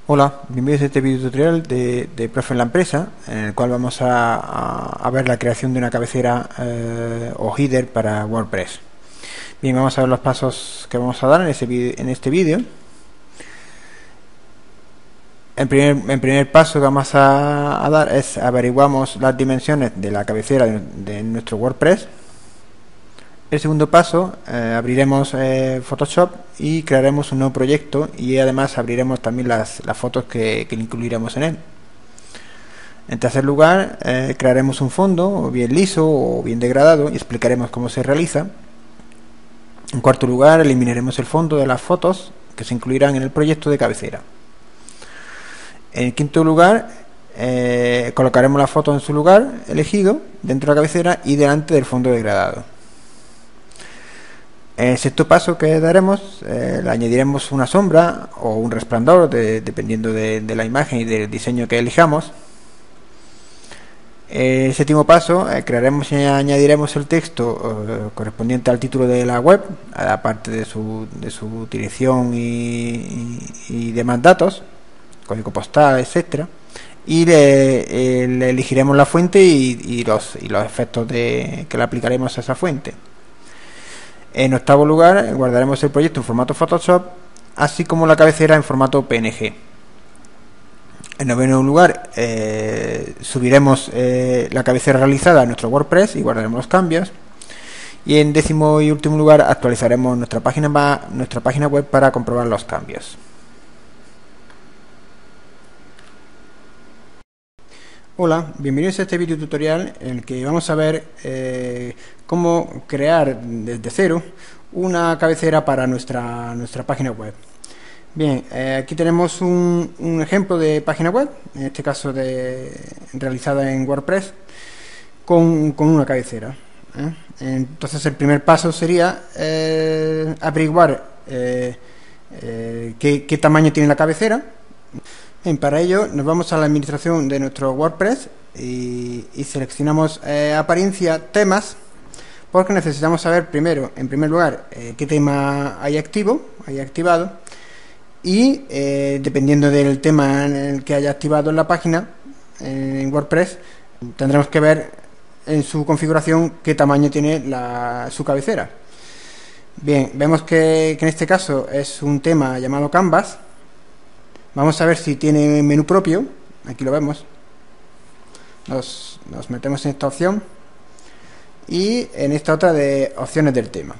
Hola, bienvenidos a este video tutorial de Profe en la empresa, en el cual vamos a ver la creación de una cabecera o header para WordPress. Bien, vamos a ver los pasos que vamos a dar en este vídeo. El primer paso que vamos a dar es averiguamos las dimensiones de la cabecera de nuestro WordPress. El segundo paso, abriremos Photoshop y crearemos un nuevo proyecto, y además abriremos también las fotos que incluiremos en él. En tercer lugar, crearemos un fondo, o bien liso o bien degradado, y explicaremos cómo se realiza. En cuarto lugar, eliminaremos el fondo de las fotos que se incluirán en el proyecto de cabecera. En quinto lugar, colocaremos la foto en su lugar elegido dentro de la cabecera y delante del fondo degradado. En el sexto paso que daremos, le añadiremos una sombra o un resplandor dependiendo de la imagen y del diseño que elijamos. El séptimo paso, crearemos y añadiremos el texto correspondiente al título de la web, aparte de su dirección y demás datos, código postal, etcétera. Y le elegiremos la fuente y los efectos que le aplicaremos a esa fuente. En octavo lugar, guardaremos el proyecto en formato Photoshop, así como la cabecera en formato PNG. En noveno lugar, subiremos la cabecera realizada a nuestro WordPress y guardaremos los cambios. Y en décimo y último lugar, actualizaremos nuestra página web para comprobar los cambios. Hola, bienvenidos a este video tutorial en el que vamos a ver cómo crear desde cero una cabecera para nuestra página web. Bien, aquí tenemos un ejemplo de página web, en este caso realizada en WordPress con una cabecera. Entonces el primer paso sería averiguar qué tamaño tiene la cabecera. Bien, para ello nos vamos a la administración de nuestro WordPress y seleccionamos apariencia, temas, porque necesitamos saber primero, en primer lugar, qué tema hay activado, y dependiendo del tema en el que haya activado en la página, en WordPress, tendremos que ver en su configuración qué tamaño tiene su cabecera. Bien, vemos que en este caso es un tema llamado Canvas. Vamos a ver si tiene menú propio. Aquí lo vemos. Nos metemos en esta opción y en esta otra de opciones del tema.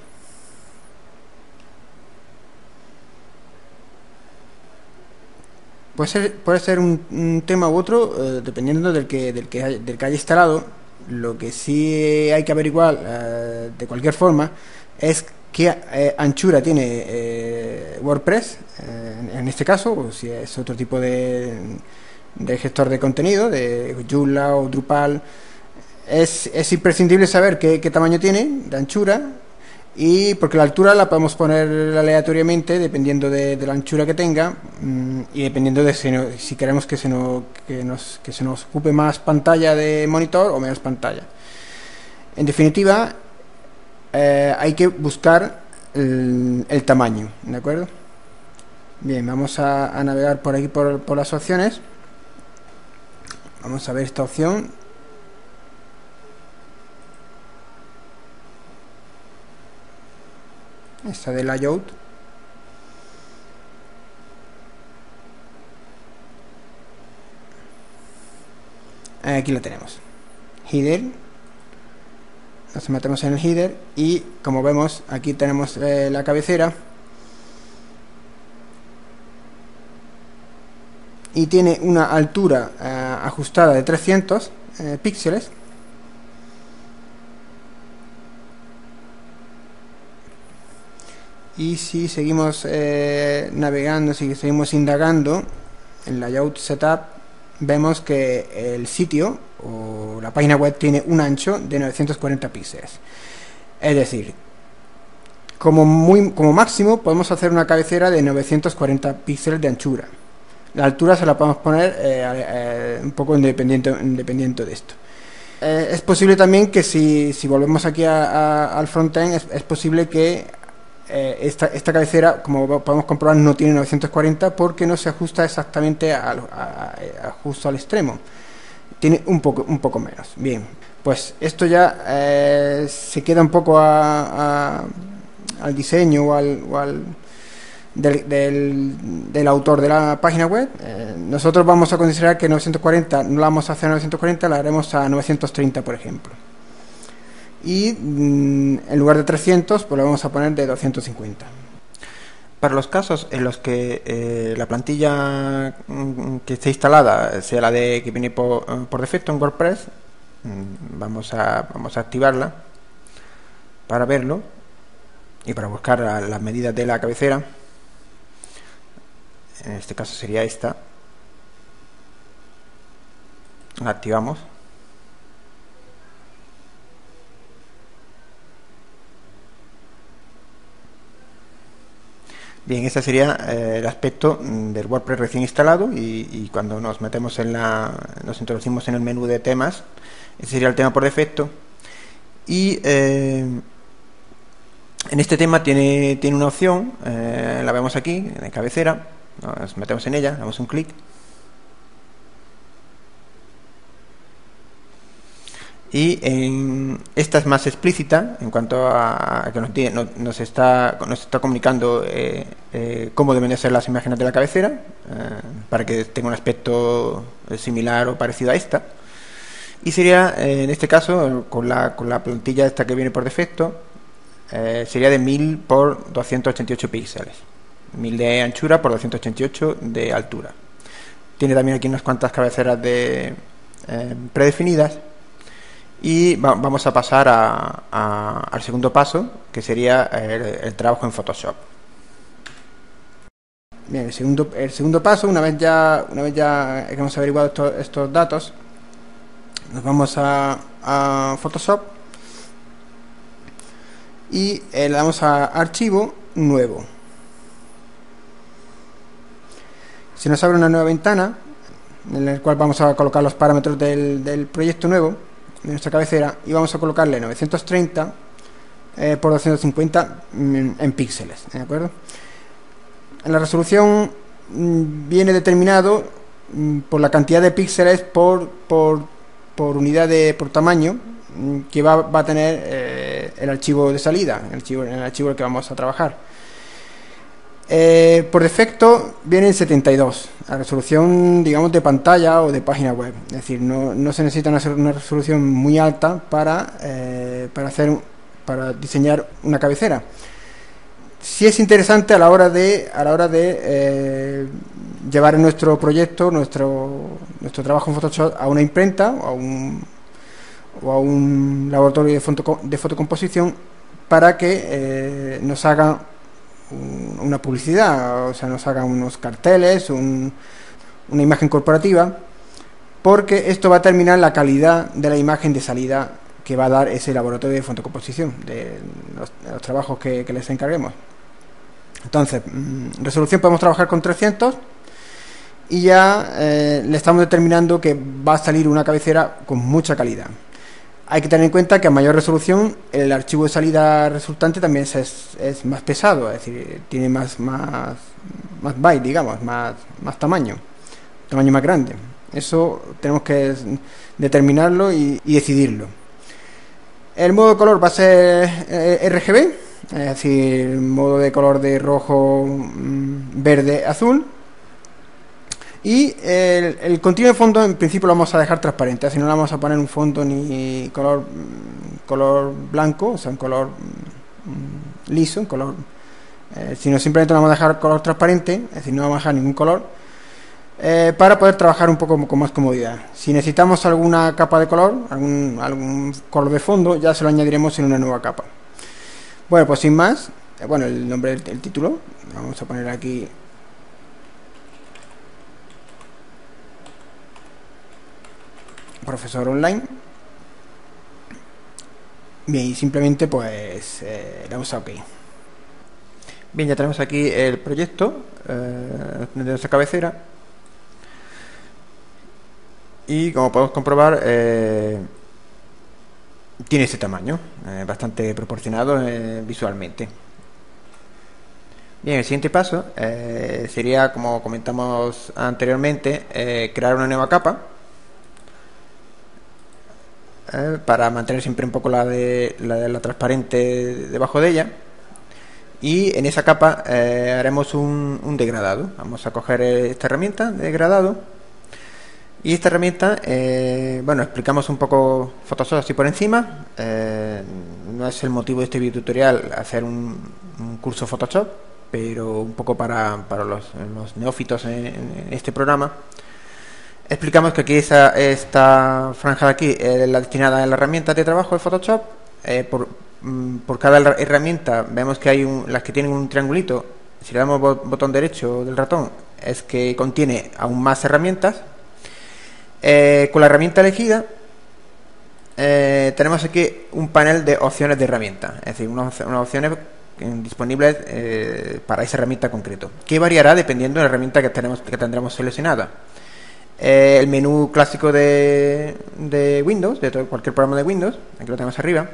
Puede ser un tema u otro, dependiendo del que haya instalado. Lo que sí hay que averiguar de cualquier forma es qué anchura tiene WordPress, en este caso, o si es otro tipo de gestor de contenido, de Joomla o Drupal. Es imprescindible saber qué tamaño tiene de anchura, y porque la altura la podemos poner aleatoriamente dependiendo de la anchura que tenga, y dependiendo de si queremos que se nos ocupe más pantalla de monitor o menos pantalla. En definitiva, hay que buscar el tamaño, ¿de acuerdo? Bien, vamos a navegar por aquí por las opciones. Vamos a ver esta opción. Esta de layout. Aquí la tenemos. Header. Nos metemos en el header y, como vemos, aquí tenemos la cabecera, y tiene una altura ajustada de 300 píxeles. Y si seguimos navegando, si seguimos indagando en Layout Setup, vemos que el sitio o la página web tiene un ancho de 940 píxeles. Es decir, como máximo podemos hacer una cabecera de 940 píxeles de anchura. La altura se la podemos poner un poco independiente de esto. Es posible también que si volvemos aquí al frontend, es posible que esta cabecera, como podemos comprobar, no tiene 940 porque no se ajusta exactamente justo al extremo. Tiene un poco menos. Bien, pues esto ya se queda un poco al diseño del autor de la página web. Nosotros vamos a considerar que 940 no la vamos a hacer a 940, la haremos a 930, por ejemplo. Y en lugar de 300, pues lo vamos a poner de 250. Para los casos en los que la plantilla que esté instalada sea la que viene por defecto en WordPress, vamos a activarla para verlo y para buscar las medidas de la cabecera. En este caso sería esta. La activamos. Bien, este sería el aspecto del WordPress recién instalado, y cuando nos metemos nos introducimos en el menú de temas, ese sería el tema por defecto. Y en este tema tiene una opción, la vemos aquí en la cabecera, nos metemos en ella, damos un clic. Y esta es más explícita en cuanto a que nos está comunicando cómo deben de ser las imágenes de la cabecera, para que tenga un aspecto similar o parecido a esta. Y sería, en este caso, con la plantilla esta que viene por defecto, sería de 1000 por 288 píxeles. 1000 de anchura por 288 de altura. Tiene también aquí unas cuantas cabeceras predefinidas. Y vamos a pasar al segundo paso, que sería el trabajo en Photoshop. Bien, el segundo paso, una vez ya hemos averiguado estos datos, nos vamos a Photoshop y le damos a Archivo, Nuevo. Se nos abre una nueva ventana en la cual vamos a colocar los parámetros del proyecto nuevo de nuestra cabecera, y vamos a colocarle 930 por 250 en píxeles, ¿de acuerdo? En la resolución viene determinado por la cantidad de píxeles por unidad por tamaño que va a tener el archivo de salida, el archivo en el que vamos a trabajar. Por defecto viene en 72, la resolución, digamos, de pantalla o de página web. Es decir, no se necesita una resolución muy alta para diseñar una cabecera. Sí es interesante a la hora de llevar nuestro proyecto, nuestro trabajo en Photoshop a una imprenta o a un laboratorio de fotocomposición, para que nos haga una publicidad, o sea, nos hagan unos carteles, una imagen corporativa, porque esto va a determinar la calidad de la imagen de salida que va a dar ese laboratorio de fotocomposición, de los trabajos que les encarguemos. Entonces, resolución podemos trabajar con 300 y ya le estamos determinando que va a salir una cabecera con mucha calidad. Hay que tener en cuenta que a mayor resolución el archivo de salida resultante también es más pesado, es decir, tiene más bytes, digamos, más tamaño más grande. Eso tenemos que determinarlo y decidirlo. El modo de color va a ser RGB, es decir, modo de color de rojo, verde, azul. Y el contenido de fondo en principio lo vamos a dejar transparente, así no le vamos a poner un fondo ni color blanco, o sea, un color liso, un color, sino simplemente lo vamos a dejar color transparente, es decir, no vamos a dejar ningún color, para poder trabajar un poco con más comodidad. Si necesitamos alguna capa de color, algún color de fondo, ya se lo añadiremos en una nueva capa. Bueno, pues sin más, bueno, el nombre del título, vamos a poner aquí profesor online. Bien, y simplemente pues le damos a OK. Bien, ya tenemos aquí el proyecto de nuestra cabecera, y como podemos comprobar tiene este tamaño, bastante proporcionado visualmente. Bien, el siguiente paso sería, como comentamos anteriormente, crear una nueva capa para mantener siempre un poco la transparente debajo de ella. Y en esa capa haremos un degradado. Vamos a coger esta herramienta de degradado. Y esta herramienta, bueno, explicamos un poco Photoshop así por encima. No es el motivo de este video tutorial hacer un curso Photoshop, pero un poco para los neófitos en este programa. Explicamos que aquí esta franja de aquí es la destinada a la herramienta de trabajo de Photoshop. Por cada herramienta vemos que hay las que tienen un triangulito. Si le damos botón derecho del ratón, es que contiene aún más herramientas. Con la herramienta elegida tenemos aquí un panel de opciones de herramienta, es decir, unas opciones disponibles para esa herramienta concreto, que variará dependiendo de la herramienta que tendremos seleccionada. El menú clásico de Windows, de cualquier programa de Windows, aquí lo tenemos arriba.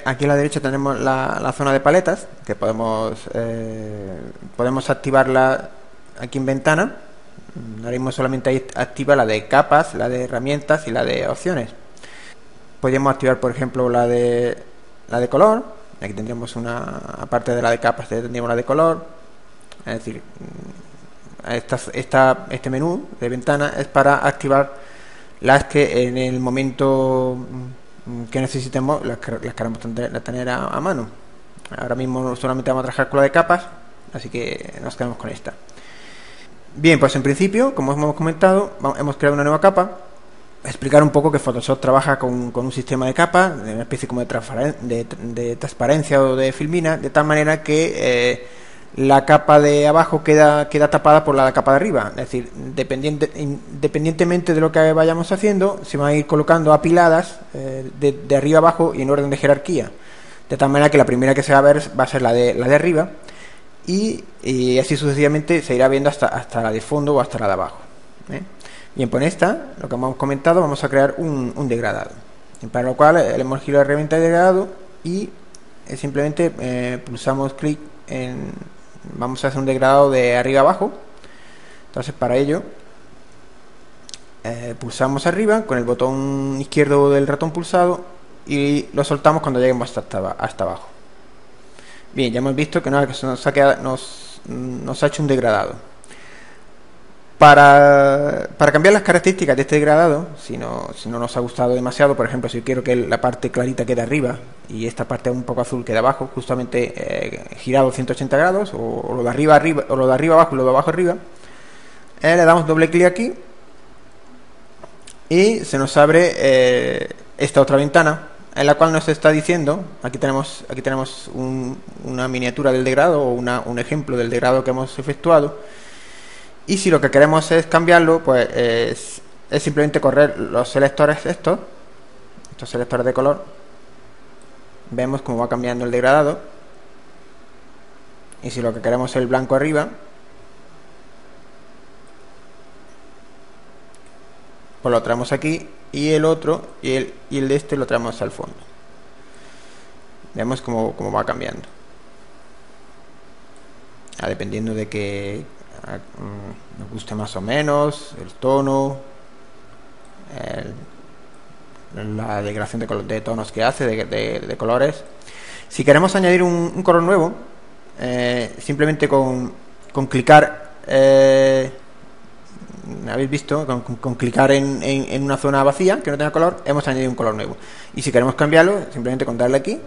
Aquí a la derecha tenemos la zona de paletas, que podemos activarla aquí en ventana. Ahora mismo solamente activa la de capas, la de herramientas y la de opciones. Podríamos activar, por ejemplo, la de color. Aquí tendríamos aparte de la de capas, tendríamos la de color. Es decir, este menú de ventana es para activar las que en el momento que necesitemos las queremos tener a mano. Ahora mismo solamente vamos a trabajar con la de capas, así que nos quedamos con esta. Bien, pues en principio, como hemos comentado, hemos creado una nueva capa. Explicar un poco que Photoshop trabaja con un sistema de capas, de una especie como de transparencia o de filmina, de tal manera que la capa de abajo queda tapada por la capa de arriba. Es decir, independientemente de lo que vayamos haciendo, se van a ir colocando apiladas de arriba abajo y en orden de jerarquía. De tal manera que la primera que se va a ver va a ser la de arriba. Y así sucesivamente se irá viendo hasta la de fondo o hasta la de abajo. Bien, pues en esta, lo que hemos comentado, vamos a crear un degradado. Para lo cual hemos girado la herramienta de degradado y simplemente pulsamos clic en... Vamos a hacer un degradado de arriba a abajo. Entonces para ello pulsamos arriba con el botón izquierdo del ratón pulsado y lo soltamos cuando lleguemos hasta abajo. Bien, ya hemos visto que nos ha hecho un degradado. Para cambiar las características de este degradado, si no nos ha gustado demasiado, por ejemplo, si quiero que la parte clarita quede arriba y esta parte un poco azul quede abajo, justamente girado 180 grados, o lo de arriba o lo de arriba abajo y lo de abajo arriba, le damos doble clic aquí y se nos abre esta otra ventana, en la cual nos está diciendo, aquí tenemos una miniatura del degradado o un ejemplo del degradado que hemos efectuado. Y si lo que queremos es cambiarlo, pues es simplemente correr los selectores estos selectores de color. Vemos cómo va cambiando el degradado. Y si lo que queremos es el blanco arriba, pues lo traemos aquí, y el otro y el de este lo traemos al fondo. Vemos cómo va cambiando, dependiendo de que nos guste más o menos el tono, la degradación de tonos que hace, de colores. Si queremos añadir un color nuevo, simplemente con clicar, habéis visto, con clicar en una zona vacía que no tenga color, hemos añadido un color nuevo. Y si queremos cambiarlo, simplemente con darle aquí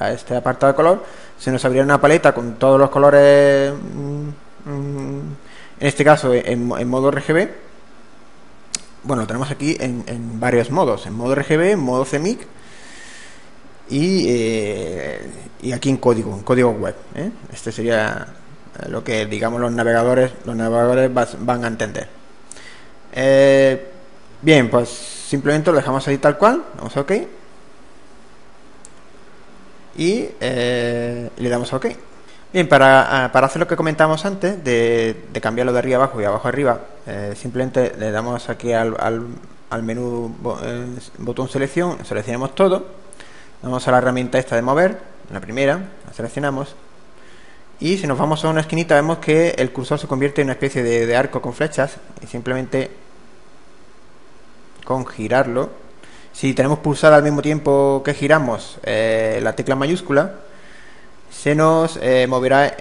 a este apartado de color, se nos abrirá una paleta con todos los colores, en este caso en modo RGB. Bueno, lo tenemos aquí en varios modos: en modo RGB, en modo CMYK y aquí en código web. Este sería lo que, digamos, los navegadores van a entender. Bien, pues simplemente lo dejamos ahí tal cual, damos a OK y le damos a OK. Bien, para hacer lo que comentamos antes de cambiarlo de arriba abajo y abajo arriba, simplemente le damos aquí al menú botón selección, seleccionamos todo, vamos a la herramienta esta de mover, la primera, la seleccionamos Y si nos vamos a una esquinita vemos que el cursor se convierte en una especie de arco con flechas, y simplemente con girarlo, si tenemos pulsada al mismo tiempo que giramos la tecla mayúscula, se nos moverá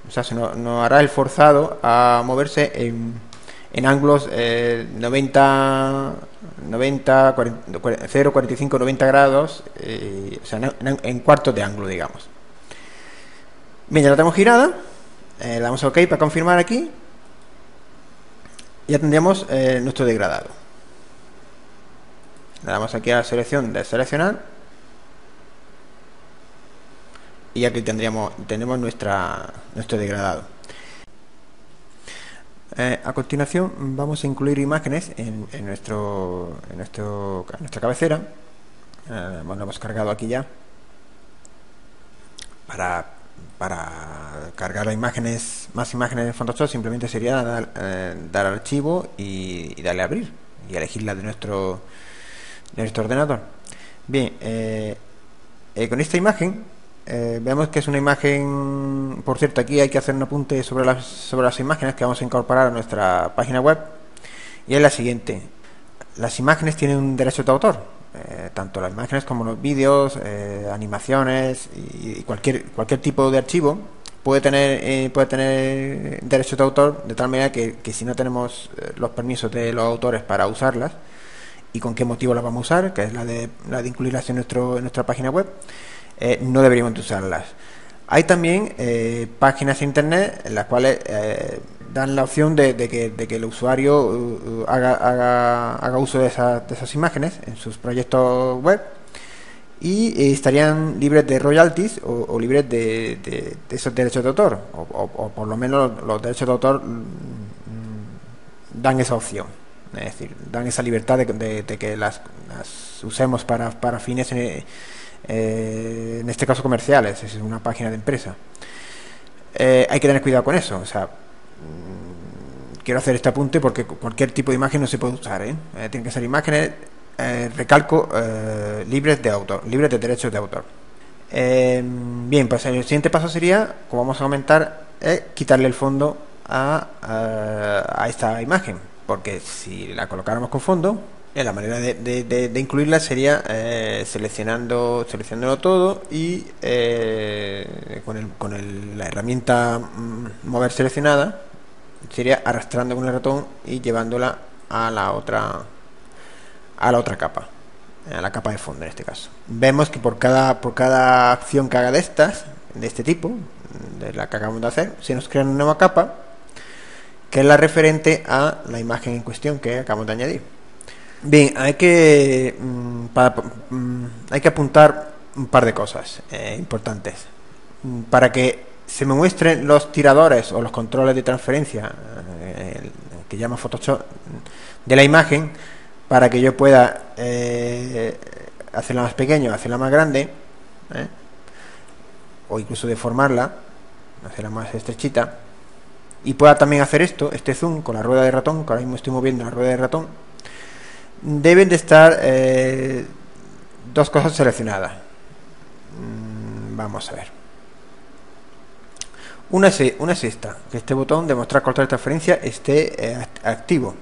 o sea, nos hará el forzado a moverse en ángulos 90, 0, 45, 90 grados, o sea, en cuartos de ángulo, digamos. Bien, ya la tenemos girada, le damos a OK para confirmar aquí, ya tendríamos nuestro degradado. Le damos aquí a la selección de seleccionar, y aquí tenemos nuestro degradado. A continuación vamos a incluir imágenes en nuestra cabecera. Lo hemos cargado aquí ya. Para cargar más imágenes en Photoshop, simplemente sería dar al archivo y darle a abrir y elegirla de nuestro ordenador. Bien, con esta imagen vemos que es una imagen. Por cierto, aquí hay que hacer un apunte sobre las imágenes que vamos a incorporar a nuestra página web, y es la siguiente: las imágenes tienen un derecho de autor, tanto las imágenes como los vídeos, animaciones y cualquier tipo de archivo puede tener derecho de autor, de tal manera que si no tenemos los permisos de los autores para usarlas, y con qué motivo las vamos a usar, que es la de incluirlas en nuestra página web, no deberíamos de usarlas. Hay también páginas de internet en las cuales dan la opción de que el usuario haga uso de esas imágenes en sus proyectos web, y estarían libres de royalties o libres de esos derechos de autor, o por lo menos los derechos de autor dan esa opción, es decir, dan esa libertad de que las usemos para fines en este caso comerciales. Es una página de empresa. Hay que tener cuidado con eso. O sea, quiero hacer este apunte porque cualquier tipo de imagen no se puede usar, tienen que ser imágenes, recalco, libres de autor, libres de derechos de autor. Bien, pues el siguiente paso sería, como vamos a comentar, quitarle el fondo a esta imagen, porque si la colocáramos con fondo, la manera de incluirla sería seleccionándolo todo y con la herramienta mover seleccionada, sería arrastrando con el ratón y llevándola a la otra capa, a la capa de fondo en este caso. Vemos que por cada acción que haga de este tipo, de la que acabamos de hacer, se nos crea una nueva capa que es la referente a la imagen en cuestión que acabamos de añadir. Bien, hay que apuntar un par de cosas importantes. Para que se me muestren los tiradores o los controles de transferencia que llama Photoshop de la imagen, para que yo pueda hacerla más pequeña o hacerla más grande, o incluso deformarla, hacerla más estrechita, y pueda también hacer este zoom con la rueda de ratón, que ahora mismo estoy moviendo la rueda de ratón, deben de estar dos cosas seleccionadas. Vamos a ver. Una es esta, que este botón de mostrar control de transferencia esté activo,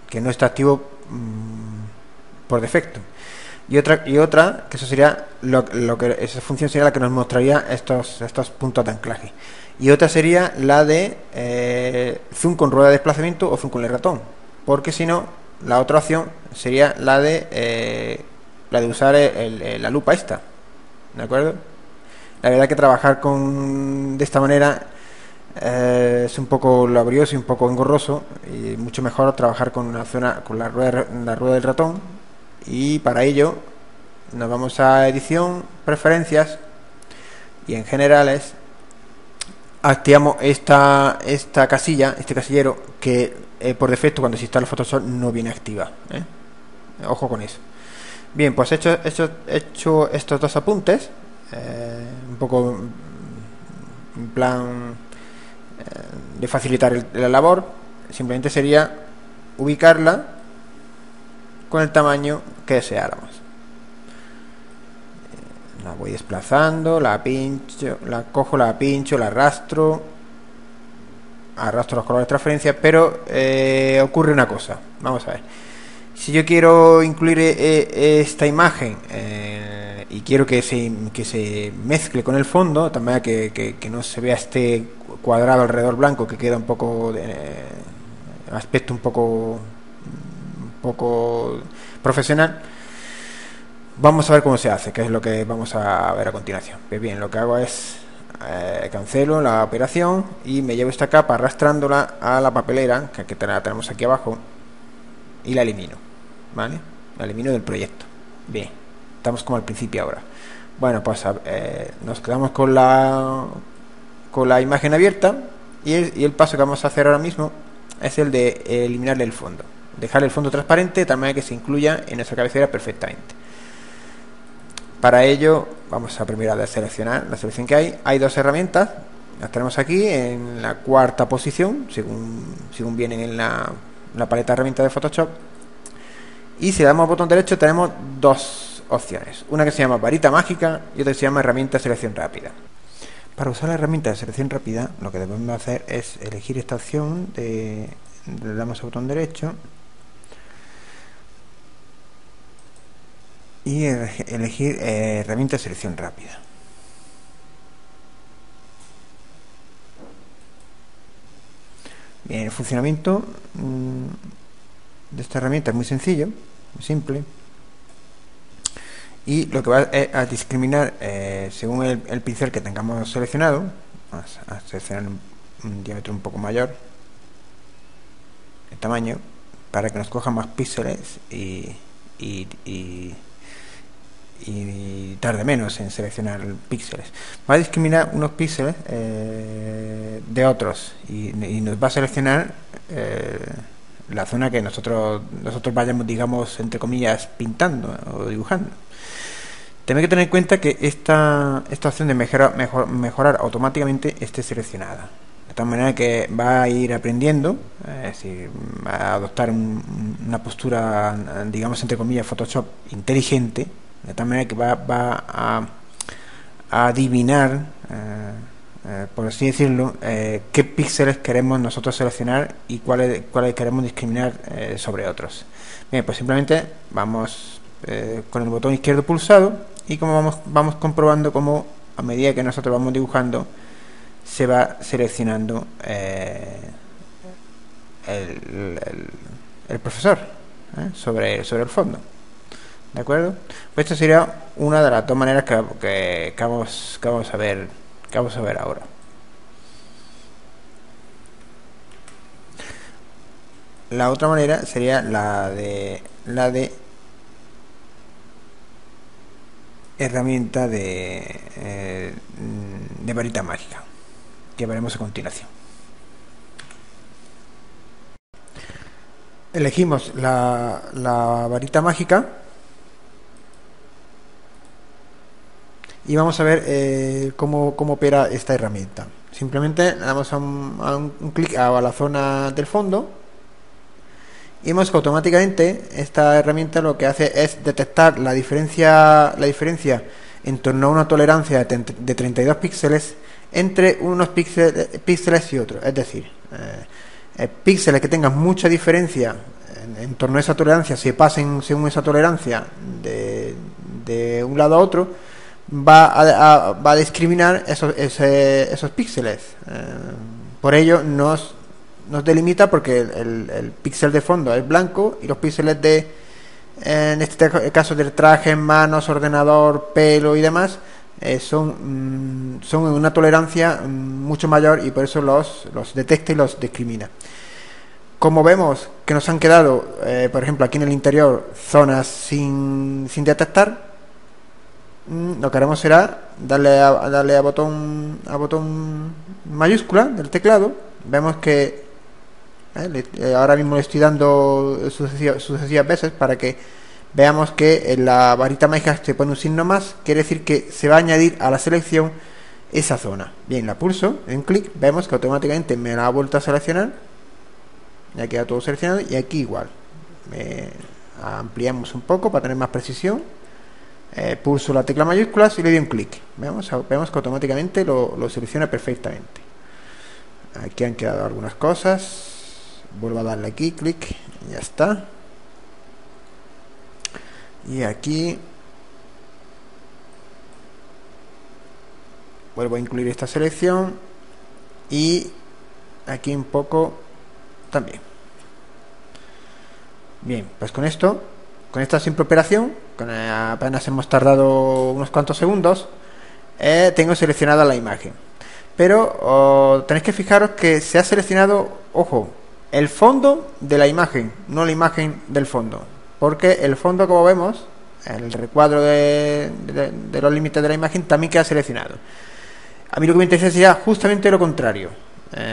que no está activo por defecto. Y otra, que eso sería esa función sería la que nos mostraría estos puntos de anclaje. Y otra sería la de zoom con rueda de desplazamiento o zoom con el ratón, porque si no, la otra opción sería la de usar la lupa esta, ¿de acuerdo? La verdad que trabajar de esta manera es un poco laborioso y un poco engorroso, y mucho mejor trabajar con la rueda del ratón. Y para ello nos vamos a edición, preferencias, y en generales activamos esta casilla, este casillero, que por defecto cuando se instala Photoshop no viene activa, ojo con eso. Bien, pues hecho estos dos apuntes, un poco en plan de facilitar la labor, simplemente sería ubicarla con el tamaño que deseáramos. La voy desplazando, la pincho, la cojo, la pincho, la arrastro los colores de transferencia, pero ocurre una cosa. Vamos a ver. Si yo quiero incluir esta imagen y quiero que se mezcle con el fondo, también que no se vea este cuadrado alrededor blanco, que queda un poco aspecto un poco profesional. Vamos a ver cómo se hace, que es lo que vamos a ver a continuación. Pues bien, lo que hago es cancelo la operación y me llevo esta capa arrastrándola a la papelera, que la tenemos aquí abajo, y la elimino, ¿vale? La elimino del proyecto. Bien, estamos como al principio ahora. Bueno, pues nos quedamos con la imagen abierta y el paso que vamos a hacer ahora mismo es el de eliminarle el fondo, dejar el fondo transparente de tal manera que se incluya en nuestra cabecera perfectamente. Para ello vamos a primero a seleccionar la selección que hay dos herramientas, las tenemos aquí en la cuarta posición según vienen en la paleta de herramientas de Photoshop, y si le damos al botón derecho tenemos dos opciones, una que se llama varita mágica y otra que se llama herramienta de selección rápida. Para usar la herramienta de selección rápida lo que debemos hacer es elegir esta opción, le damos al botón derecho y elegir herramienta de selección rápida. Bien, el funcionamiento de esta herramienta es muy sencillo, muy simple, y lo que va es a discriminar según el pincel que tengamos seleccionado. Vamos a seleccionar un diámetro un poco mayor, el tamaño, para que nos coja más píxeles y tarde menos en seleccionar píxeles. Va a discriminar unos píxeles de otros y nos va a seleccionar la zona que nosotros vayamos, digamos, entre comillas, pintando o dibujando. Tenemos que tener en cuenta que esta opción de mejorar automáticamente esté seleccionada, de tal manera que va a ir aprendiendo, es decir, va a adoptar una postura, digamos, entre comillas, Photoshop inteligente, de tal manera que va a adivinar, por así decirlo, qué píxeles queremos nosotros seleccionar y cuáles queremos discriminar sobre otros. Bien, pues simplemente vamos con el botón izquierdo pulsado, y como vamos comprobando cómo a medida que nosotros vamos dibujando se va seleccionando el profesor sobre el fondo. ¿De acuerdo? Pues esta sería una de las dos maneras que vamos a ver ahora. La otra manera sería la de herramienta de varita mágica, que veremos a continuación. Elegimos la varita mágica y vamos a ver cómo opera esta herramienta. Simplemente le damos un clic a la zona del fondo y vemos que automáticamente esta herramienta lo que hace es detectar la diferencia en torno a una tolerancia de 32 píxeles entre unos píxeles y otros. Es decir, píxeles que tengan mucha diferencia en torno a esa tolerancia, si pasen según esa tolerancia de un lado a otro, va a discriminar esos píxeles. Por ello nos delimita, porque el píxel de fondo es blanco y los píxeles en este caso del traje, manos, ordenador, pelo y demás son una tolerancia mucho mayor, y por eso los detecta y los discrimina. Como vemos que nos han quedado, por ejemplo, aquí en el interior, zonas sin detectar, lo que haremos será darle a botón mayúscula del teclado. Vemos que ahora mismo le estoy dando sucesivas veces para que veamos que en la varita mágica se pone un signo más, quiere decir que se va a añadir a la selección esa zona. Bien, la pulso, en clic, vemos que automáticamente me la ha vuelto a seleccionar, ya queda todo seleccionado, y aquí igual ampliamos un poco para tener más precisión. pulso la tecla mayúsculas y le doy un clic. Vemos que automáticamente lo selecciona perfectamente. Aquí han quedado algunas cosas. Vuelvo a darle aquí, clic, y ya está. Y aquí vuelvo a incluir esta selección y aquí un poco también. Bien, pues con esto, con esta simple operación, apenas hemos tardado unos cuantos segundos, tengo seleccionada la imagen. Pero tenéis que fijaros que se ha seleccionado, ojo, el fondo de la imagen, no la imagen del fondo, porque el fondo, como vemos, el recuadro de los límites de la imagen también queda seleccionado. A mí lo que me interesa sería justamente lo contrario,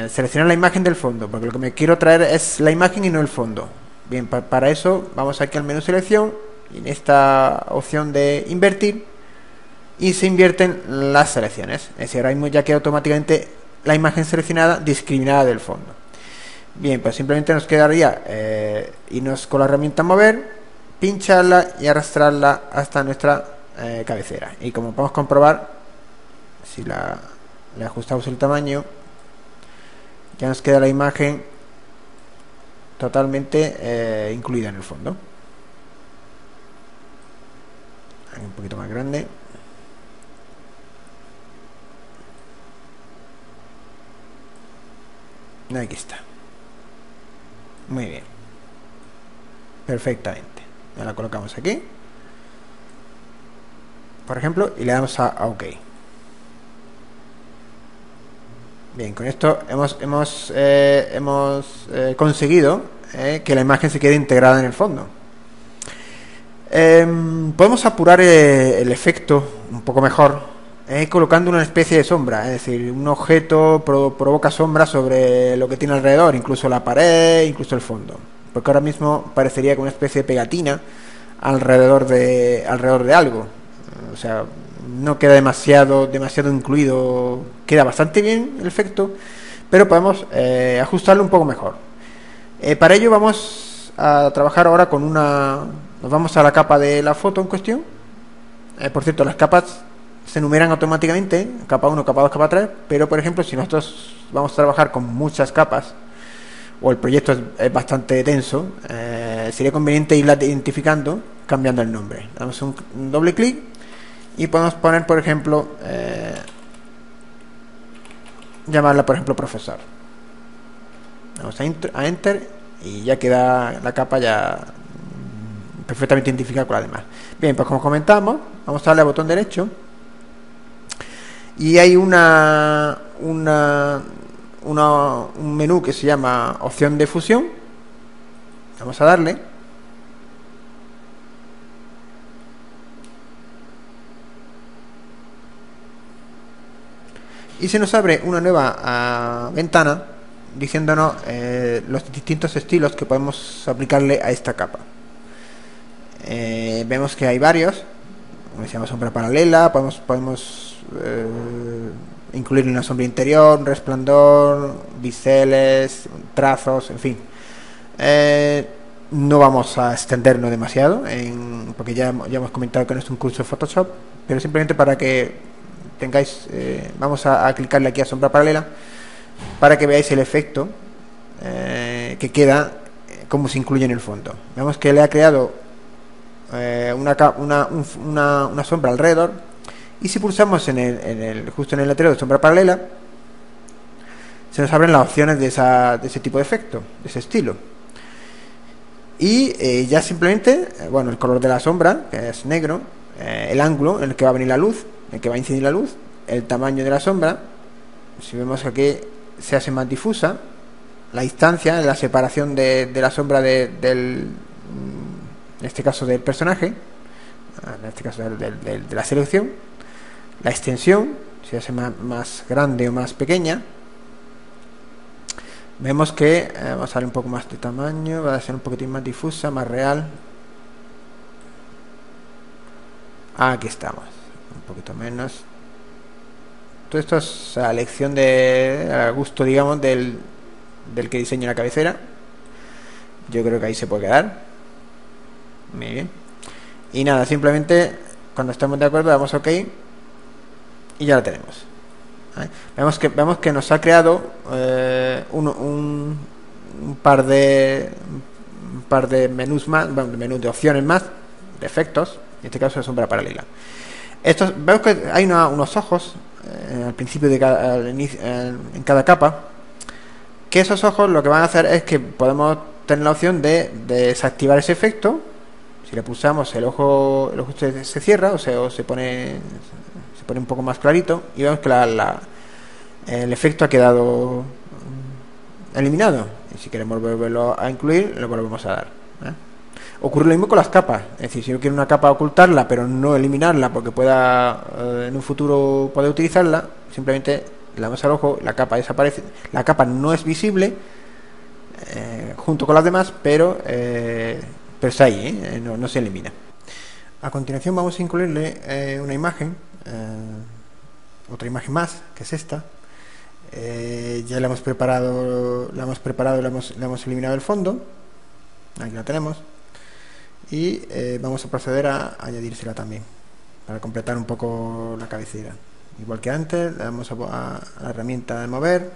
seleccionar la imagen del fondo, porque lo que me quiero traer es la imagen y no el fondo. Bien, para eso vamos aquí al menú selección y en esta opción de invertir, y se invierten las selecciones. Es decir, ahora mismo ya queda automáticamente la imagen seleccionada discriminada del fondo. Bien, pues simplemente nos quedaría irnos con la herramienta mover, pincharla y arrastrarla hasta nuestra cabecera. Y como podemos comprobar, si le ajustamos el tamaño, ya nos queda la imagen totalmente incluida en el fondo. Un poquito más grande. Aquí está. Muy bien. Perfectamente. Ya la colocamos aquí, por ejemplo, y le damos a OK. Bien, con esto hemos conseguido que la imagen se quede integrada en el fondo. Podemos apurar el efecto un poco mejor colocando una especie de sombra, es decir, un objeto provoca sombra sobre lo que tiene alrededor, incluso la pared, incluso el fondo, porque ahora mismo parecería como una especie de pegatina alrededor de algo. O sea, no queda demasiado incluido, queda bastante bien el efecto, pero podemos ajustarlo un poco mejor. Para ello vamos a trabajar ahora con nos vamos a la capa de la foto en cuestión. Por cierto, las capas se enumeran automáticamente, capa 1, capa 2, capa 3, pero por ejemplo, si nosotros vamos a trabajar con muchas capas o el proyecto es bastante denso, sería conveniente irla identificando cambiando el nombre. Damos un doble clic y podemos poner, por ejemplo, llamarla, por ejemplo, profesor. Vamos a enter y ya queda la capa ya perfectamente identificada con la demás. Bien, pues como comentamos, vamos a darle al botón derecho y hay un menú que se llama opción de fusión. Vamos a darle y se nos abre una nueva ventana diciéndonos los distintos estilos que podemos aplicarle a esta capa. Vemos que hay varios, como se llama sombra paralela, podemos incluir una sombra interior, un resplandor, biseles, trazos, en fin. No vamos a extendernos demasiado porque ya hemos comentado que no es un curso de Photoshop, pero simplemente para que tengáis, vamos a clicarle aquí a sombra paralela para que veáis el efecto que queda, cómo se incluye en el fondo. Vemos que le ha creado una sombra alrededor, y si pulsamos justo en el letrero de sombra paralela, se nos abren las opciones de ese tipo de efecto, de ese estilo. Y ya simplemente, bueno, el color de la sombra, que es negro, el ángulo en el que va a venir la luz, en el que va a incidir la luz, el tamaño de la sombra. Si vemos que aquí se hace más difusa, la distancia, la separación de la sombra en este caso del personaje, en este caso de la selección, la extensión, si se hace más grande o más pequeña. Vemos que vamos a darle un poco más de tamaño, va a ser un poquitín más difusa, más real. Aquí estamos, un poquito menos. Todo esto es a elección a gusto, digamos, del que diseña la cabecera. Yo creo que ahí se puede quedar. Muy bien. Y nada, simplemente Cuando estemos de acuerdo damos OK y ya la tenemos. ¿Vale? Vemos que nos ha creado un par de menús más, bueno, menús de opciones más, de efectos, en este caso de sombra paralela. Vemos que hay unos ojos al principio de en cada capa, que esos ojos lo que van a hacer es que podemos tener la opción de desactivar ese efecto. Si le pulsamos, el ojo se cierra o se pone un poco más clarito y vemos que el efecto ha quedado eliminado. Y si queremos volverlo a incluir, lo volvemos a dar. Ocurre lo mismo con las capas. Es decir, si yo quiero una capa ocultarla pero no eliminarla porque pueda en un futuro poder utilizarla, simplemente le damos al ojo, la capa desaparece. La capa no es visible junto con las demás, pero está ahí, no se elimina. A continuación vamos a incluirle una imagen, otra imagen más, que es esta. Ya la hemos preparado, le hemos eliminado el fondo. Aquí la tenemos. Y vamos a proceder a añadírsela también, para completar un poco la cabecera. Igual que antes, le damos a la herramienta de mover,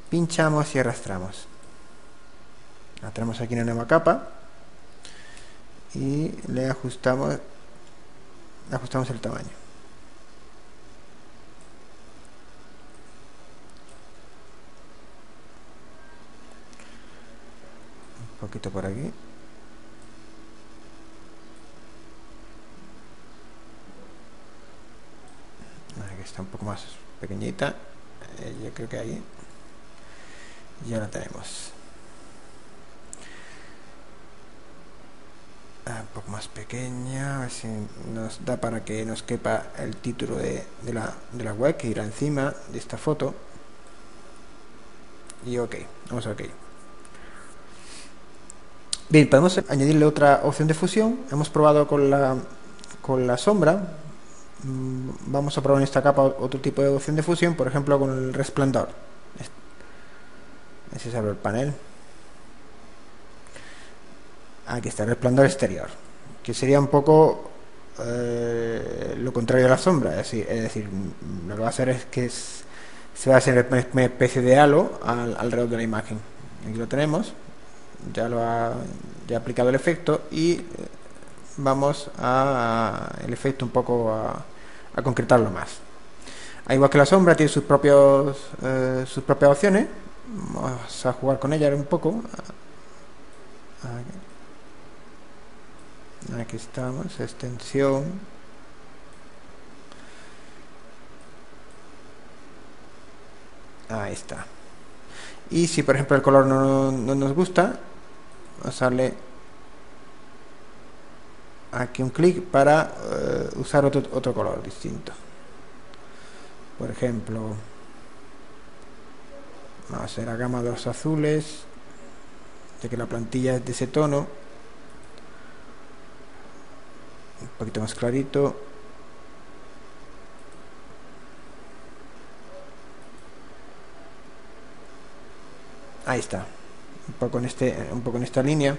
pinchamos y arrastramos. La tenemos aquí en la nueva capa y le ajustamos el tamaño. Un poquito por aquí. Aquí está un poco más pequeñita. Yo creo que ahí ya la tenemos. Un poco más pequeña, a ver si nos da para que nos quepa el título de la web, que irá encima de esta foto. Y OK, vamos a OK. Bien, podemos añadirle otra opción de fusión. Hemos probado con la sombra. Vamos a probar en esta capa otro tipo de opción de fusión, por ejemplo con el resplandor. Ese se abre el panel. Aquí está el resplandor exterior, que sería un poco lo contrario de la sombra. Es decir, lo que va a hacer es que se va a hacer una especie de halo alrededor de la imagen. Aquí lo tenemos, ya ha aplicado el efecto y vamos el efecto un poco a concretarlo más. Al igual que la sombra tiene sus propias opciones, vamos a jugar con ella un poco. Aquí estamos, extensión. Ahí está. Y si por ejemplo el color no nos gusta, vamos a darle aquí un clic para usar otro color distinto. Por ejemplo, vamos a hacer la gama de los azules, ya que la plantilla es de ese tono. Un poquito más clarito. Ahí está, un poco en esta línea.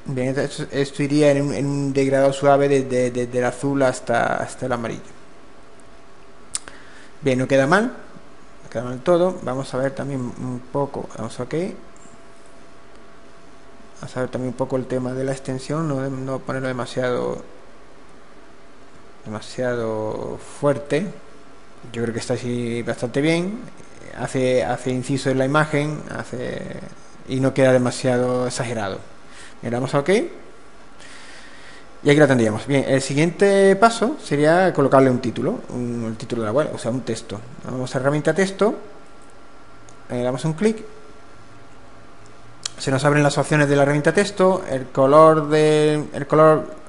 Bien, esto iría en un degradado suave desde el azul hasta el amarillo. Bien, no queda mal todo. Vamos a ver también un poco, vamos a OK. Vamos a ver también un poco el tema de la extensión, no ponerlo demasiado fuerte. Yo creo que está así bastante bien. Hace inciso en la imagen, y no queda demasiado exagerado. Le damos a OK y aquí la tendríamos. Bien, el siguiente paso sería colocarle un título, el título de la web, o sea, un texto. Vamos a herramienta texto, le damos un clic, se nos abren las opciones de la herramienta texto. El color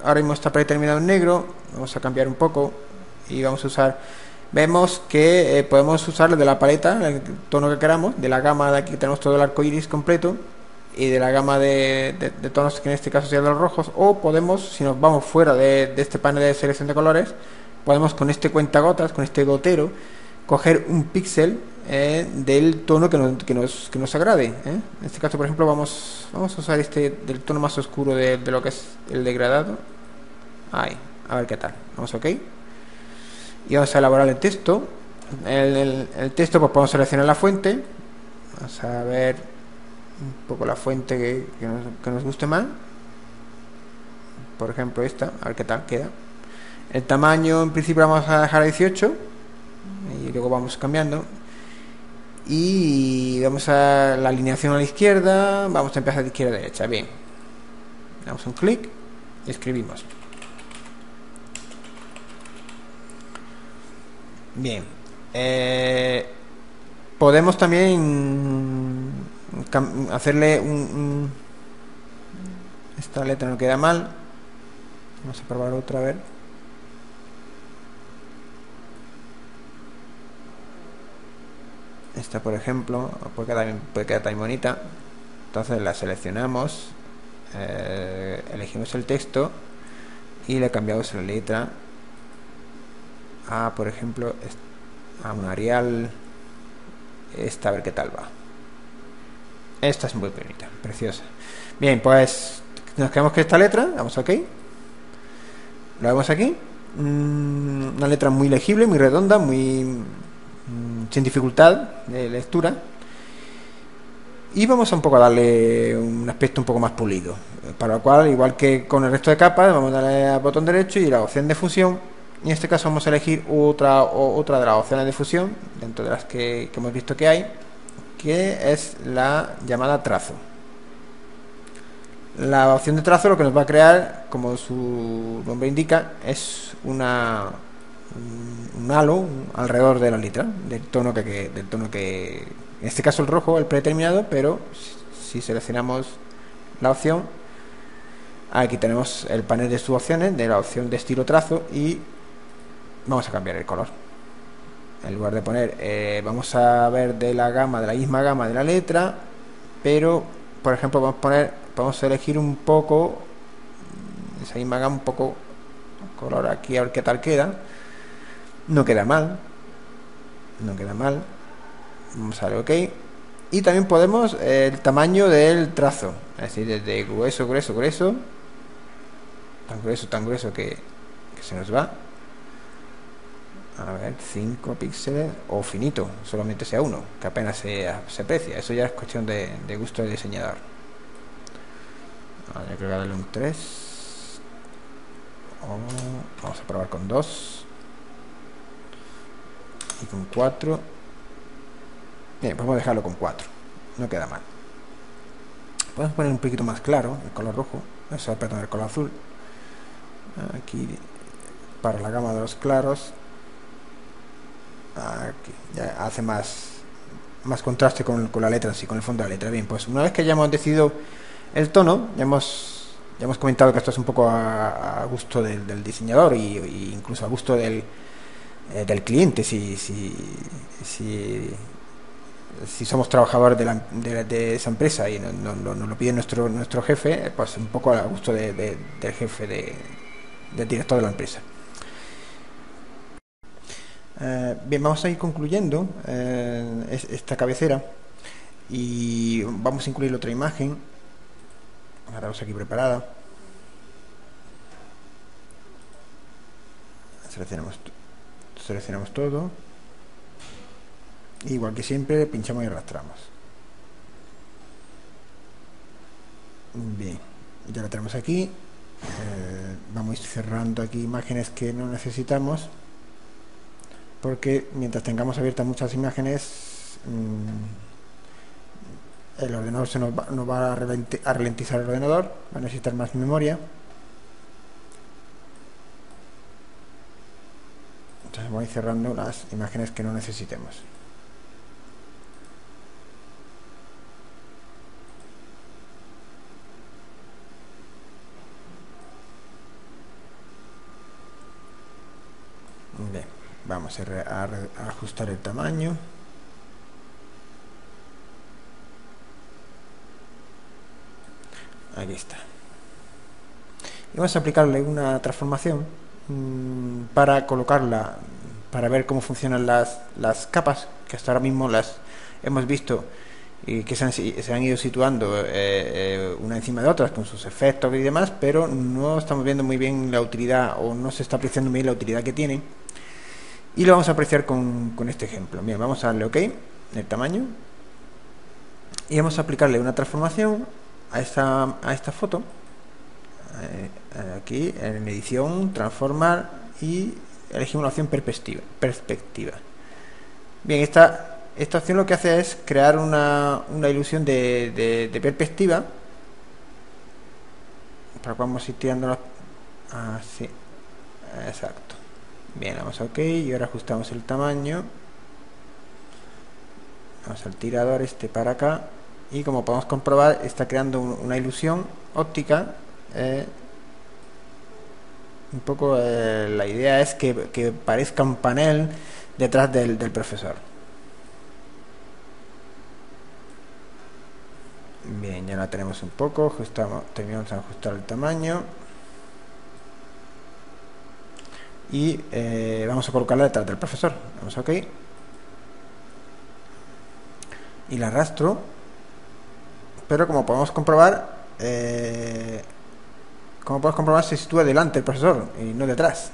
ahora mismo está predeterminado en negro. Vamos a cambiar un poco y vamos a usar, vemos que podemos usar de la paleta el tono que queramos, de la gama de aquí tenemos todo el arco iris completo, y de la gama de tonos, que en este caso serían los rojos. O podemos, si nos vamos fuera de este panel de selección de colores, podemos con este cuentagotas, con este gotero, coger un píxel del tono que nos agrade. En este caso, por ejemplo, vamos a usar este del tono más oscuro de lo que es el degradado. Ahí, a ver qué tal. Vamos a OK. Y vamos a elaborar el texto. El texto, pues podemos seleccionar la fuente. Vamos a ver un poco la fuente que nos guste más. Por ejemplo, esta, a ver qué tal queda. El tamaño, en principio, vamos a dejar a 18. Y luego vamos cambiando. Y vamos a la alineación a la izquierda. Vamos a empezar de izquierda a derecha. Bien. Damos un clic y escribimos. Bien. Podemos también hacerle esta letra no queda mal. Vamos a probar otra, a ver. Esta, por ejemplo, puede quedar tan bonita. Entonces la seleccionamos, elegimos el texto y le cambiamos la letra a, por ejemplo, a un Arial. Esta, a ver qué tal va. Esta es muy bonita, preciosa. Bien, pues nos quedamos con esta letra. Vamos a OK. Lo vemos aquí. Una letra muy legible, muy redonda, muy sin dificultad de lectura. Y vamos a un poco a darle un aspecto un poco más pulido, para lo cual, igual que con el resto de capas, vamos a darle al botón derecho y la opción de fusión. Y en este caso vamos a elegir otra de las opciones de fusión dentro de las que hemos visto que hay, que es la llamada trazo. La opción de trazo lo que nos va a crear, como su nombre indica, es un halo alrededor de la letra, del tono que en este caso el rojo, el predeterminado, pero si seleccionamos la opción, aquí tenemos el panel de subopciones de la opción de estilo trazo y vamos a cambiar el color. En lugar de poner, vamos a ver de la misma gama de la letra, pero por ejemplo podemos elegir un poco esa misma gama, un poco color aquí, a ver qué tal queda. No queda mal, vamos a darle OK. Y también podemos el tamaño del trazo, es decir, desde grueso, tan grueso que se nos va, a ver, 5 píxeles, o finito, solamente sea uno, que apenas se aprecia. Eso ya es cuestión de gusto del diseñador. Yo creo que darle un 3, vamos a probar con 2 y con 4. Bien, podemos dejarlo con 4, no queda mal. Podemos poner un poquito más claro el color rojo, perdón, el color azul, aquí para la gama de los claros. Aquí ya hace más contraste con la letra en sí, con el fondo de la letra. Bien, pues una vez que ya hemos decidido el tono, ya hemos comentado que esto es un poco a gusto del diseñador y incluso a gusto del cliente, si somos trabajadores de esa empresa y nos lo pide nuestro jefe, pues un poco a gusto del jefe, del director de la empresa. Bien, vamos a ir concluyendo esta cabecera y vamos a incluir otra imagen. La tenemos aquí preparada. Seleccionamos todo. Igual que siempre, pinchamos y arrastramos. Bien, ya la tenemos aquí. Vamos a ir cerrando aquí imágenes que no necesitamos, porque mientras tengamos abiertas muchas imágenes, el ordenador nos va a ralentizar el ordenador, va a necesitar más memoria. Entonces voy cerrando las imágenes que no necesitemos. Bien, vamos a ajustar el tamaño. Aquí está. Y vamos a aplicarle una transformación para colocarla para ver cómo funcionan las capas, que hasta ahora mismo las hemos visto y que se han ido situando una encima de otras con sus efectos y demás, pero no estamos viendo muy bien la utilidad, o no se está apreciando bien la utilidad que tienen, y lo vamos a apreciar con este ejemplo. Bien, vamos a darle OK en el tamaño y vamos a aplicarle una transformación a esta foto, aquí en edición, transformar, y elegimos la opción perspectiva. Bien, esta opción lo que hace es crear una ilusión de perspectiva, para cuando vamos a ir tirando así, exacto. Bien, vamos a OK y ahora ajustamos el tamaño, vamos al tirador para acá, y como podemos comprobar está creando una ilusión óptica. Un poco la idea es que parezca un panel detrás del profesor. Bien, ya la tenemos un poco, terminamos de ajustar el tamaño y vamos a colocarla detrás del profesor. Vamos a OK y la arrastro, pero como podemos comprobar se sitúa delante del profesor y no detrás.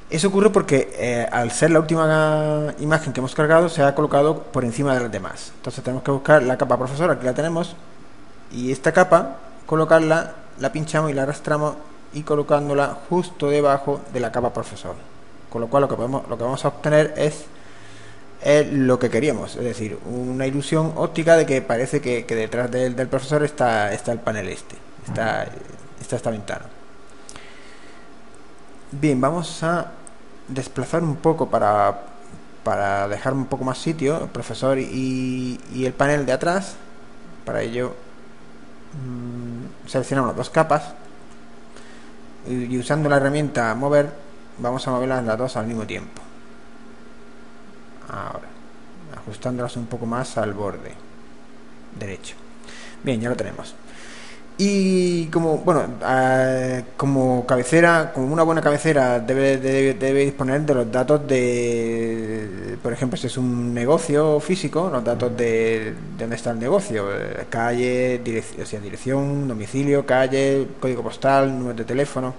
Eso ocurre porque al ser la última imagen que hemos cargado, se ha colocado por encima de las demás. Entonces tenemos que buscar la capa profesor, aquí la tenemos, y esta capa, colocarla, la pinchamos y la arrastramos, y colocándola justo debajo de la capa profesor. Con lo cual lo que vamos a obtener es lo que queríamos, es decir, una ilusión óptica de que parece que detrás del profesor está el panel está esta ventana. Bien, vamos a desplazar un poco para dejar un poco más sitio el profesor y el panel de atrás. Para ello seleccionamos las dos capas y usando la herramienta mover vamos a moverlas las dos al mismo tiempo. Ahora, ajustándolas un poco más al borde derecho. Bien, ya lo tenemos. Y como cabecera, como una buena cabecera debe disponer de los datos por ejemplo, si es un negocio físico, los datos de dónde está el negocio, calle, dirección, domicilio, calle, código postal, número de teléfono,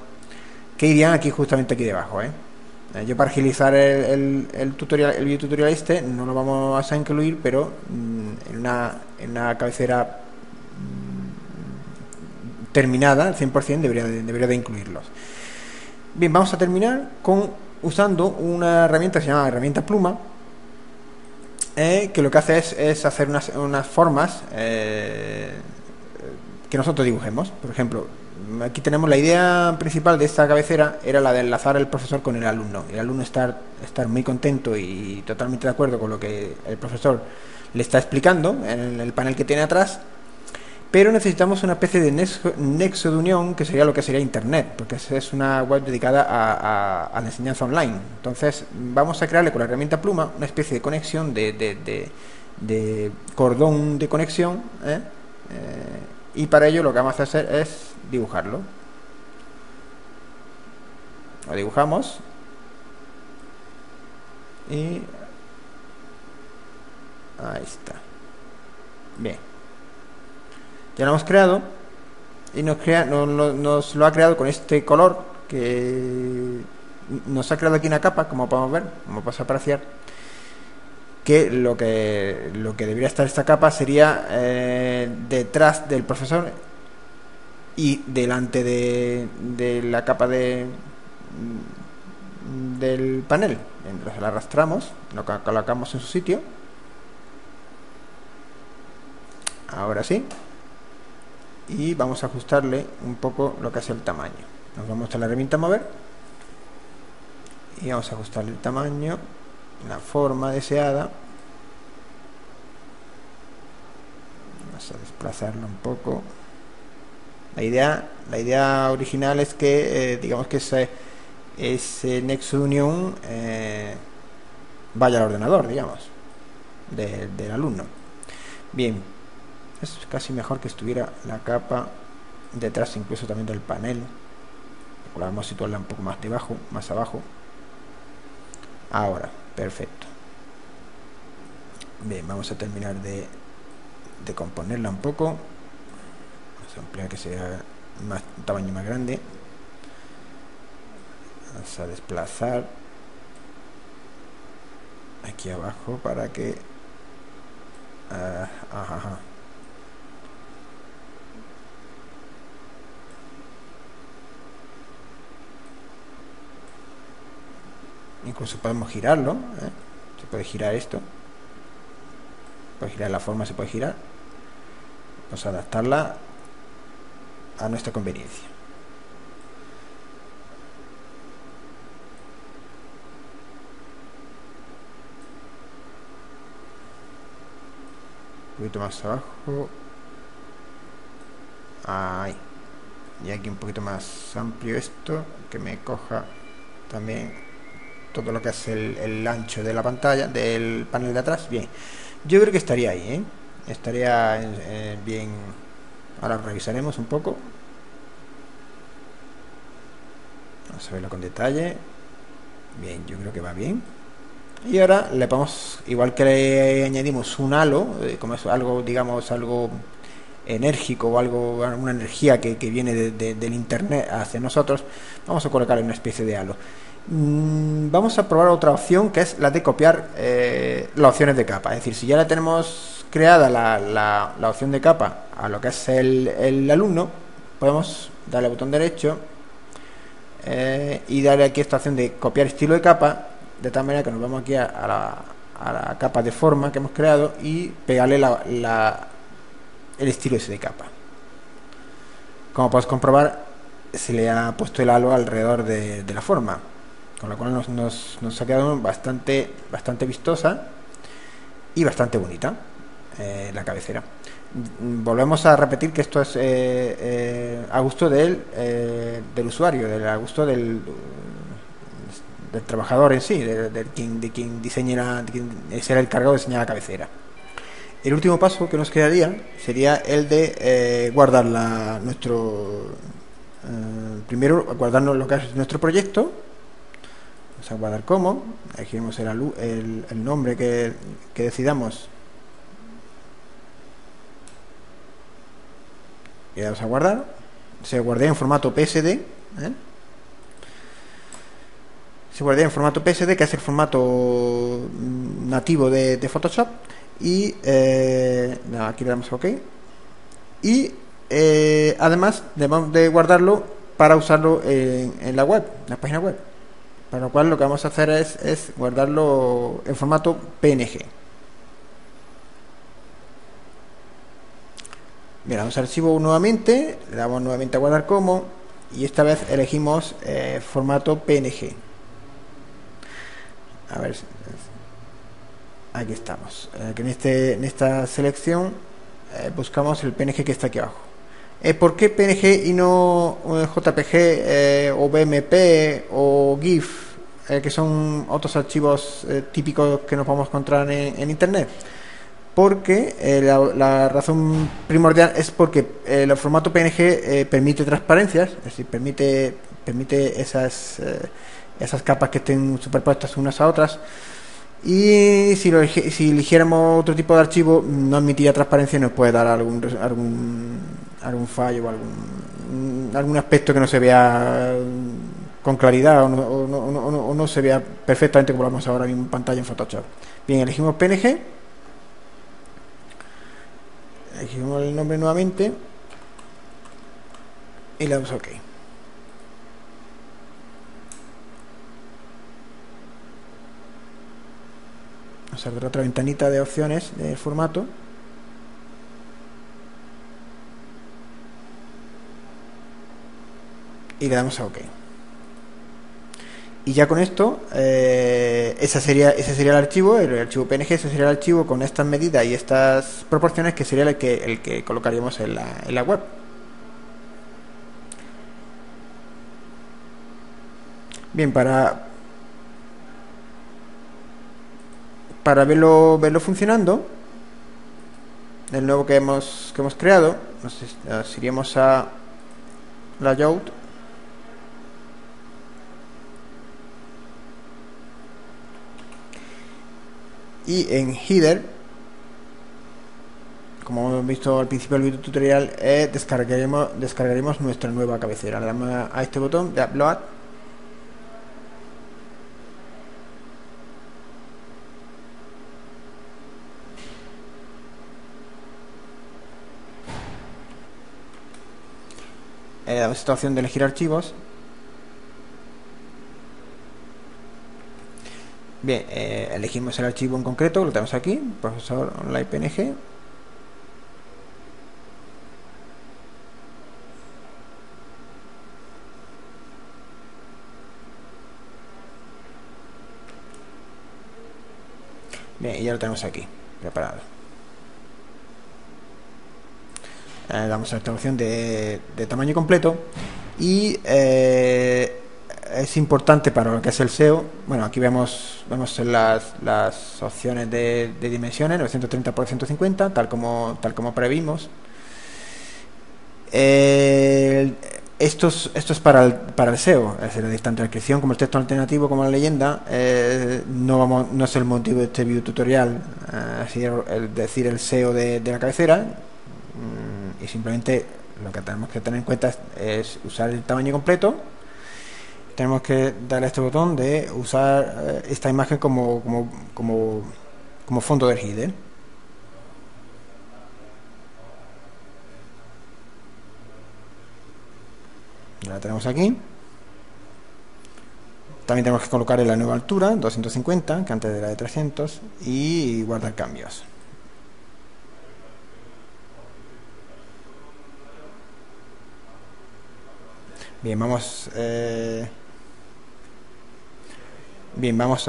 que irían justamente aquí debajo. Yo para agilizar el video tutorial no lo vamos a incluir, pero en una cabecera terminada al 100% debería de incluirlos. Bien, vamos a terminar usando una herramienta que se llama herramienta pluma, que lo que hace es hacer unas formas que nosotros dibujemos. Por ejemplo, aquí tenemos la idea principal de esta cabecera, era la de enlazar el profesor con el alumno estar muy contento y totalmente de acuerdo con lo que el profesor le está explicando en el panel que tiene atrás. Pero necesitamos una especie de nexo de unión, que sería lo que sería Internet, porque es una web dedicada a la enseñanza online. Entonces vamos a crearle con la herramienta pluma una especie de conexión, de cordón de conexión, y para ello lo que vamos a hacer es dibujarlo. Lo dibujamos y ahí está. Bien. Ya lo hemos creado y nos lo ha creado con este color, que nos ha creado aquí una capa, como podemos ver, como podemos apreciar, que lo que debería estar esta capa sería detrás del profesor y delante de la capa del panel. Entonces la arrastramos, lo colocamos en su sitio. Ahora sí. Y vamos a ajustarle un poco lo que es el tamaño. Nos vamos a la herramienta mover y vamos a ajustarle el tamaño, la forma deseada. Vamos a desplazarlo un poco. La idea original es que digamos que ese nexo de unión vaya al ordenador, digamos, del alumno. Bien. Es casi mejor que estuviera la capa detrás, incluso también del panel. Vamos a situarla un poco más abajo. Ahora, perfecto. Bien, vamos a terminar de componerla un poco. Vamos a ampliar que sea un tamaño más grande. Vamos a desplazar aquí abajo para que ajá. Incluso podemos girarlo, se puede girar esto, puede girar la forma, se puede girar. Vamos a adaptarla a nuestra conveniencia. Un poquito más abajo, ahí, y aquí un poquito más amplio esto, que me coja también todo lo que es el ancho de la pantalla, del panel de atrás. Bien, yo creo que estaría ahí, estaría bien. Ahora revisaremos un poco, vamos a verlo con detalle. Bien, yo creo que va bien. Y ahora le ponemos, igual que le añadimos un halo, como es algo, digamos, algo enérgico o algo, una energía que viene del internet hacia nosotros, vamos a colocarle una especie de halo. Vamos a probar otra opción, que es la de copiar las opciones de capa. Es decir, si ya la tenemos creada la opción de capa a lo que es el alumno, podemos darle al botón derecho y darle aquí esta opción de copiar estilo de capa, de tal manera que nos vamos aquí a la capa de forma que hemos creado y pegarle el estilo ese de capa. Como podéis comprobar, se le ha puesto el halo alrededor de la forma, con lo cual nos ha quedado bastante vistosa y bastante bonita la cabecera. Volvemos a repetir que esto es a gusto del usuario, a gusto del trabajador en sí, de quien diseñe de quien será el encargado de diseñar la cabecera. El último paso que nos quedaría sería el de guardar primero guardarnos lo que es nuestro proyecto. Vamos a guardar como, elegimos el nombre que decidamos y le damos a guardar. Se guarda en formato PSD, se guarda en formato PSD, que es el formato nativo de Photoshop. Y aquí le damos OK. Y además debemos de guardarlo para usarlo en la web, en la página web. Para lo cual lo que vamos a hacer es guardarlo en formato PNG. Miramos archivo nuevamente, le damos nuevamente a guardar como, y esta vez elegimos formato PNG. A ver, aquí estamos. Que en esta selección buscamos el PNG que está aquí abajo. ¿Por qué PNG y no JPG o BMP o GIF, que son otros archivos típicos que nos podemos encontrar en Internet? Porque la razón primordial es porque el formato PNG permite transparencias, es decir, permite esas capas que estén superpuestas unas a otras. Y si eligiéramos otro tipo de archivo, no admitiría transparencia y nos puede dar algún fallo o algún aspecto que no se vea con claridad o no se vea perfectamente como lo vemos ahora mismo en pantalla en Photoshop. Bien, elegimos PNG, elegimos el nombre nuevamente y le damos OK. Vamos a ver otra ventanita de opciones de formato. Y le damos a OK. Y ya con esto, ese sería el archivo PNG, ese sería el archivo con estas medidas y estas proporciones, que sería el que colocaríamos en la web. Bien, para verlo funcionando, el nuevo que hemos creado, nos iríamos a Layout, Y en header, como hemos visto al principio del video tutorial, descargaremos nuestra nueva cabecera. Le damos a este botón de upload. Damos esta opción de elegir archivos. Bien, elegimos el archivo en concreto, lo tenemos aquí, profesor online PNG. Bien, y ya lo tenemos aquí, preparado. Damos a esta opción de tamaño completo y es importante para lo que es el SEO. Bueno, aquí vemos las opciones de dimensiones, 930 por 150, tal como previmos. Esto es para el SEO, es decir, tanto la descripción como el texto alternativo como la leyenda. No es el motivo de este video tutorial, así decir el SEO de la cabecera, y simplemente lo que tenemos que tener en cuenta es usar el tamaño completo. Tenemos que darle a este botón de usar esta imagen como fondo del header. Ya la tenemos aquí. También tenemos que colocar en la nueva altura, 250, que antes era de 300, y guardar cambios. Bien, vamos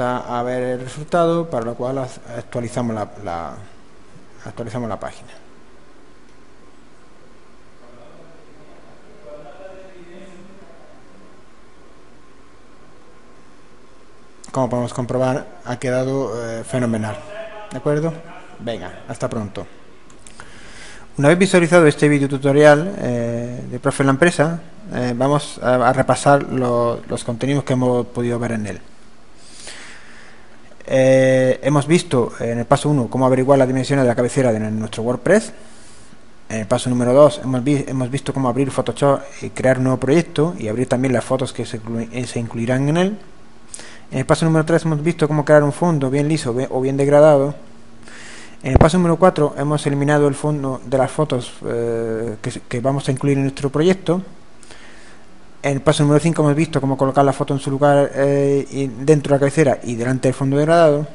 a ver el resultado, para lo cual actualizamos la página. Como podemos comprobar, ha quedado fenomenal. ¿De acuerdo? Venga, hasta pronto. Una vez visualizado este video tutorial de Profe en la Empresa, vamos a repasar los contenidos que hemos podido ver en él. Hemos visto en el paso 1 cómo averiguar las dimensiones de la cabecera de nuestro WordPress. En el paso número 2 hemos visto cómo abrir Photoshop y crear un nuevo proyecto y abrir también las fotos que se incluirán en él. En el paso número 3 hemos visto cómo crear un fondo bien liso o bien degradado. En el paso número 4 hemos eliminado el fondo de las fotos que vamos a incluir en nuestro proyecto. En el paso número 5 hemos visto cómo colocar la foto en su lugar dentro de la cabecera y delante del fondo degradado.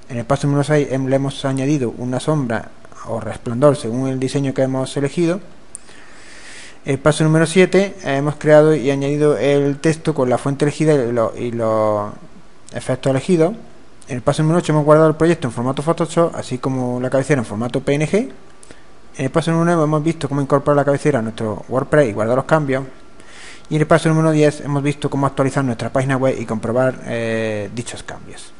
En el paso número 6 le hemos añadido una sombra o resplandor según el diseño que hemos elegido. En el paso número 7 hemos creado y añadido el texto con la fuente elegida y los efectos elegidos. En el paso número 8 hemos guardado el proyecto en formato Photoshop, así como la cabecera en formato PNG. En el paso número 9 hemos visto cómo incorporar la cabecera a nuestro WordPress y guardar los cambios. Y en el paso número 10 hemos visto cómo actualizar nuestra página web y comprobar dichos cambios.